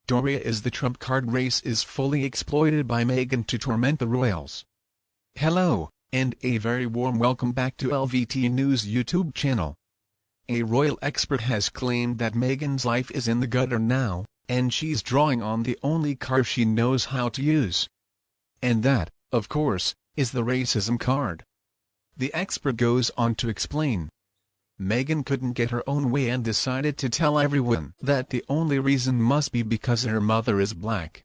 Doria is the trump card. Race is fully exploited by Meghan to torment the royals. Hello, and a very warm welcome back to LVT News YouTube channel. A royal expert has claimed that Meghan's life is in the gutter now, and she's drawing on the only card she knows how to use. And that, of course, is the racism card. The expert goes on to explain. Meghan couldn't get her own way and decided to tell everyone that the only reason must be because her mother is black.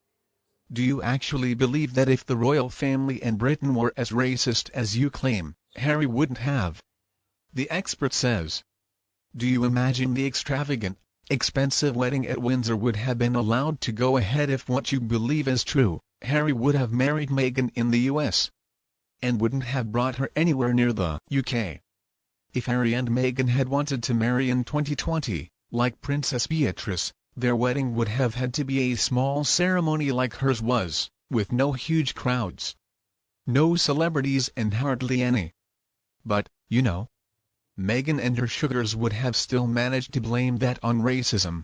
Do you actually believe that if the royal family and Britain were as racist as you claim, Harry wouldn't have? The expert says. Do you imagine the extravagant, expensive wedding at Windsor would have been allowed to go ahead if what you believe is true? Harry would have married Meghan in the US and wouldn't have brought her anywhere near the UK. If Harry and Meghan had wanted to marry in 2020, like Princess Beatrice, their wedding would have had to be a small ceremony like hers was, with no huge crowds, no celebrities and hardly any. But, you know, Meghan and her sugars would have still managed to blame that on racism.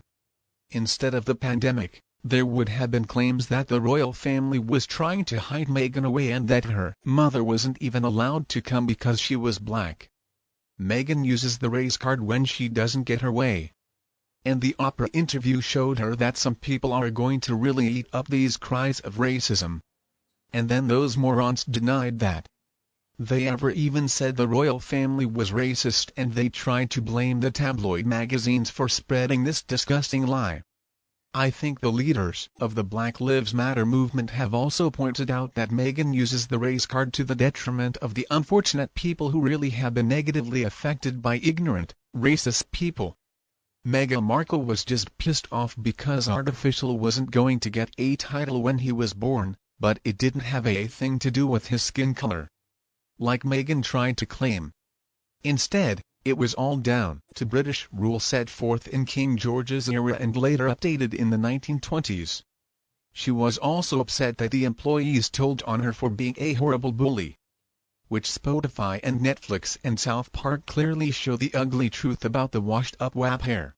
Instead of the pandemic, there would have been claims that the royal family was trying to hide Meghan away and that her mother wasn't even allowed to come because she was black. Meghan uses the race card when she doesn't get her way. And the Oprah interview showed her that some people are going to really eat up these cries of racism. And then those morons denied that. They ever even said the royal family was racist, and they tried to blame the tabloid magazines for spreading this disgusting lie. I think the leaders of the Black Lives Matter movement have also pointed out that Meghan uses the race card to the detriment of the unfortunate people who really have been negatively affected by ignorant, racist people. Meghan Markle was just pissed off because Artificial wasn't going to get a title when he was born, but it didn't have a thing to do with his skin color, like Meghan tried to claim. Instead, it was all down to British rule set forth in King George's era and later updated in the 1920s. She was also upset that the employees told on her for being a horrible bully, which Spotify and Netflix and South Park clearly show the ugly truth about the washed-up WAP hair.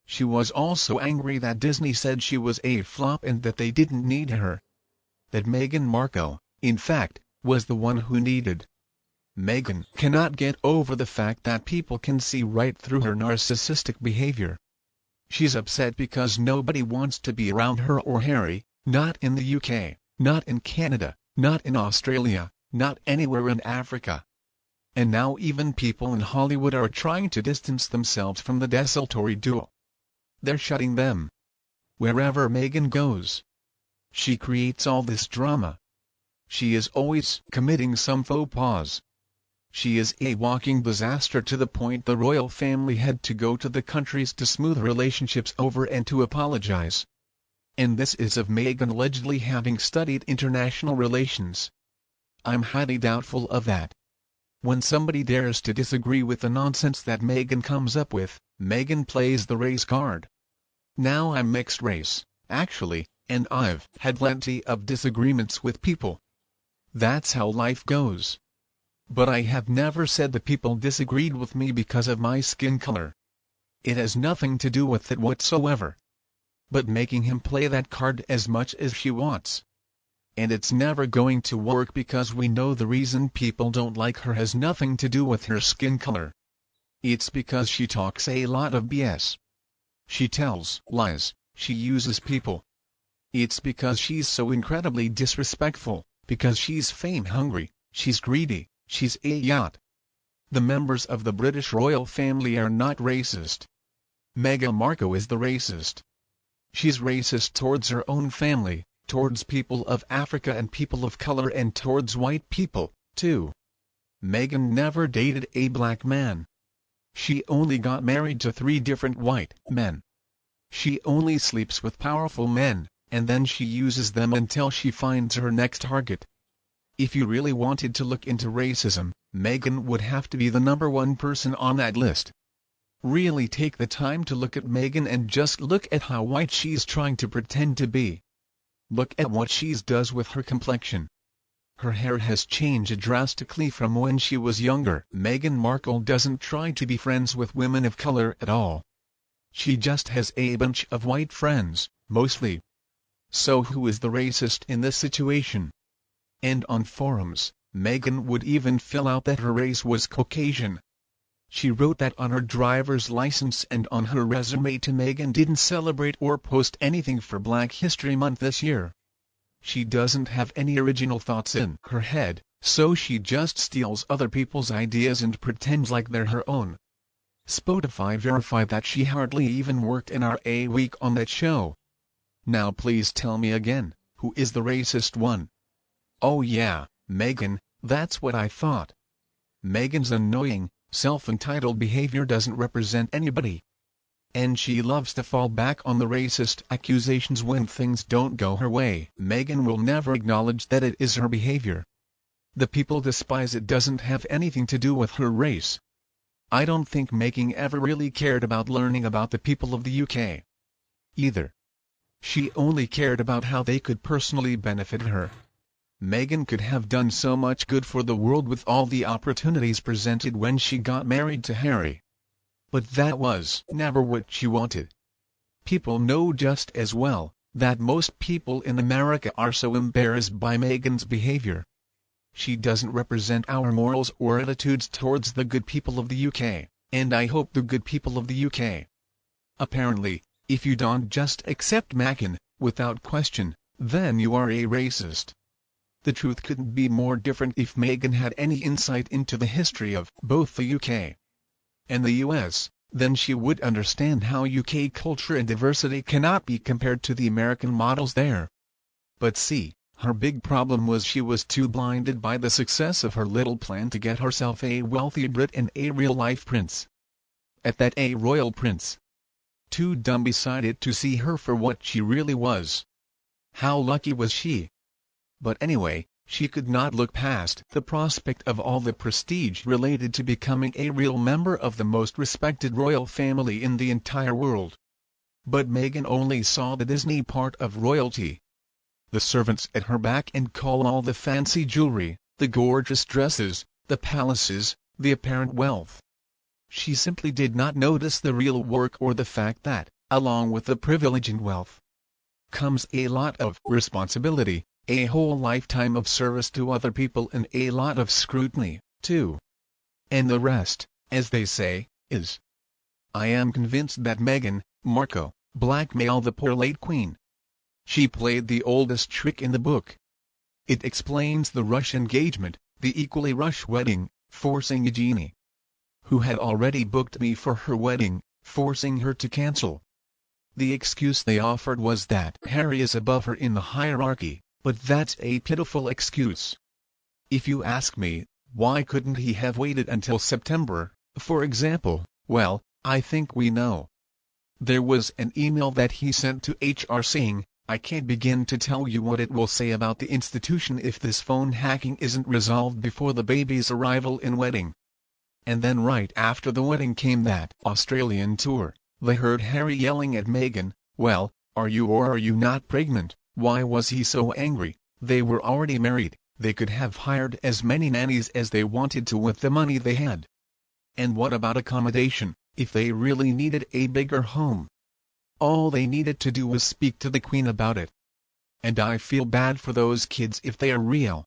She was also angry that Disney said she was a flop and that they didn't need her. That Meghan Markle, in fact, was the one who needed. Meghan cannot get over the fact that people can see right through her narcissistic behavior. She's upset because nobody wants to be around her or Harry, not in the UK, not in Canada, not in Australia, not anywhere in Africa. And now even people in Hollywood are trying to distance themselves from the desultory duo. They're shutting them wherever Meghan goes. She creates all this drama. She is always committing some faux pas. She is a walking disaster to the point the royal family had to go to the countries to smooth relationships over and to apologize. And this is of Meghan allegedly having studied international relations. I'm highly doubtful of that. When somebody dares to disagree with the nonsense that Meghan comes up with, Meghan plays the race card. Now I'm mixed race, actually, and I've had plenty of disagreements with people. That's how life goes. But I have never said that people disagreed with me because of my skin color. It has nothing to do with it whatsoever. But making him play that card as much as she wants. And it's never going to work because we know the reason people don't like her has nothing to do with her skin color. It's because she talks a lot of BS. She tells lies, she uses people. It's because she's so incredibly disrespectful, because she's fame-hungry, she's greedy. She's a yacht. The members of the British royal family are not racist. Meghan Markle is the racist. She's racist towards her own family, towards people of Africa and people of color, and towards white people, too. Meghan never dated a black man. She only got married to 3 different white men. She only sleeps with powerful men, and then she uses them until she finds her next target. If you really wanted to look into racism, Meghan would have to be the #1 person on that list. Really take the time to look at Meghan and just look at how white she's trying to pretend to be. Look at what she does with her complexion. Her hair has changed drastically from when she was younger. Meghan Markle doesn't try to be friends with women of color at all. She just has a bunch of white friends, mostly, So who is the racist in this situation? And on forums, Meghan would even fill out that her race was Caucasian. She wrote that on her driver's license and on her resume too. Meghan didn't celebrate or post anything for Black History Month this year. She doesn't have any original thoughts in her head, so she just steals other people's ideas and pretends like they're her own. Spotify verified that she hardly even worked an hour a week on that show. Now please tell me again, who is the racist one? Oh yeah, Meghan, that's what I thought. Meghan's annoying, self-entitled behavior doesn't represent anybody. And she loves to fall back on the racist accusations when things don't go her way. Meghan will never acknowledge that it is her behavior. The people despise it doesn't have anything to do with her race. I don't think Meghan ever really cared about learning about the people of the UK either. She only cared about how they could personally benefit her. Meghan could have done so much good for the world with all the opportunities presented when she got married to Harry. But that was never what she wanted. People know just as well that most people in America are so embarrassed by Meghan's behavior. She doesn't represent our morals or attitudes towards the good people of the UK, and I hope the good people of the UK. Apparently, if you don't just accept Meghan, without question, then you are a racist. The truth couldn't be more different if Meghan had any insight into the history of both the UK and the US, then she would understand how UK culture and diversity cannot be compared to the American models there. But see, her big problem was she was too blinded by the success of her little plan to get herself a wealthy Brit and a real-life prince. At that, a royal prince. Too dumb beside to see her for what she really was. How lucky was she? But anyway, she could not look past the prospect of all the prestige related to becoming a real member of the most respected royal family in the entire world. But Meghan only saw the Disney part of royalty. The servants at her back and call, all the fancy jewelry, the gorgeous dresses, the palaces, the apparent wealth. She simply did not notice the real work or the fact that, along with the privilege and wealth, comes a lot of responsibility, a whole lifetime of service to other people and a lot of scrutiny, too. And the rest, as they say, is. I am convinced that Meghan Markle blackmailed the poor late Queen. She played the oldest trick in the book. It explains the rush engagement, the equally rush wedding, forcing Eugenie, who had already booked me for her wedding, forcing her to cancel. The excuse they offered was that Harry is above her in the hierarchy. But that's a pitiful excuse. If you ask me, why couldn't he have waited until September, for example? Well, I think we know. There was an email that he sent to HR saying, I can't begin to tell you what it will say about the institution if this phone hacking isn't resolved before the baby's arrival and wedding. And then right after the wedding came that Australian tour. They heard Harry yelling at Meghan, well, are you or are you not pregnant? Why was he so angry? They were already married, they could have hired as many nannies as they wanted to with the money they had. And what about accommodation, if they really needed a bigger home? All they needed to do was speak to the Queen about it. And I feel bad for those kids if they are real.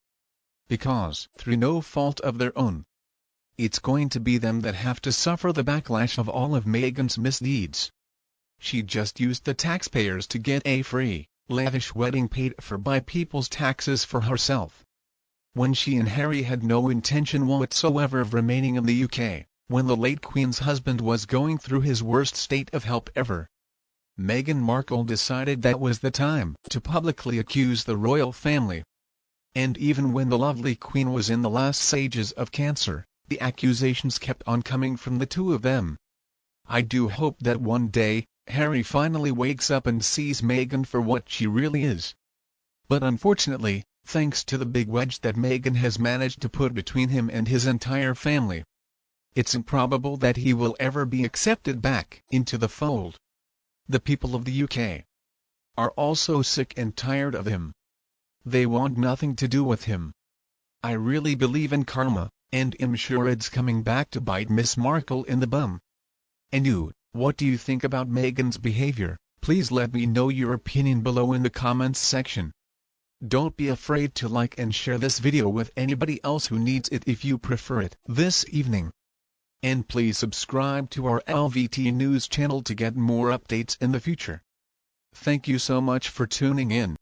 Because, through no fault of their own, it's going to be them that have to suffer the backlash of all of Meghan's misdeeds. She just used the taxpayers to get a free, lavish wedding paid for by people's taxes for herself. When she and Harry had no intention whatsoever of remaining in the UK, when the late Queen's husband was going through his worst state of health ever, Meghan Markle decided that was the time to publicly accuse the royal family. And even when the lovely Queen was in the last stages of cancer, the accusations kept on coming from the two of them. I do hope that one day, Harry finally wakes up and sees Meghan for what she really is. But unfortunately, thanks to the big wedge that Meghan has managed to put between him and his entire family, it's improbable that he will ever be accepted back into the fold. The people of the UK are also sick and tired of him. They want nothing to do with him. I really believe in karma, and am sure it's coming back to bite Miss Markle in the bum. And you, what do you think about Meghan's behavior? Please let me know your opinion below in the comments section. Don't be afraid to like and share this video with anybody else who needs it if you prefer it this evening. And please subscribe to our LVT News channel to get more updates in the future. Thank you so much for tuning in.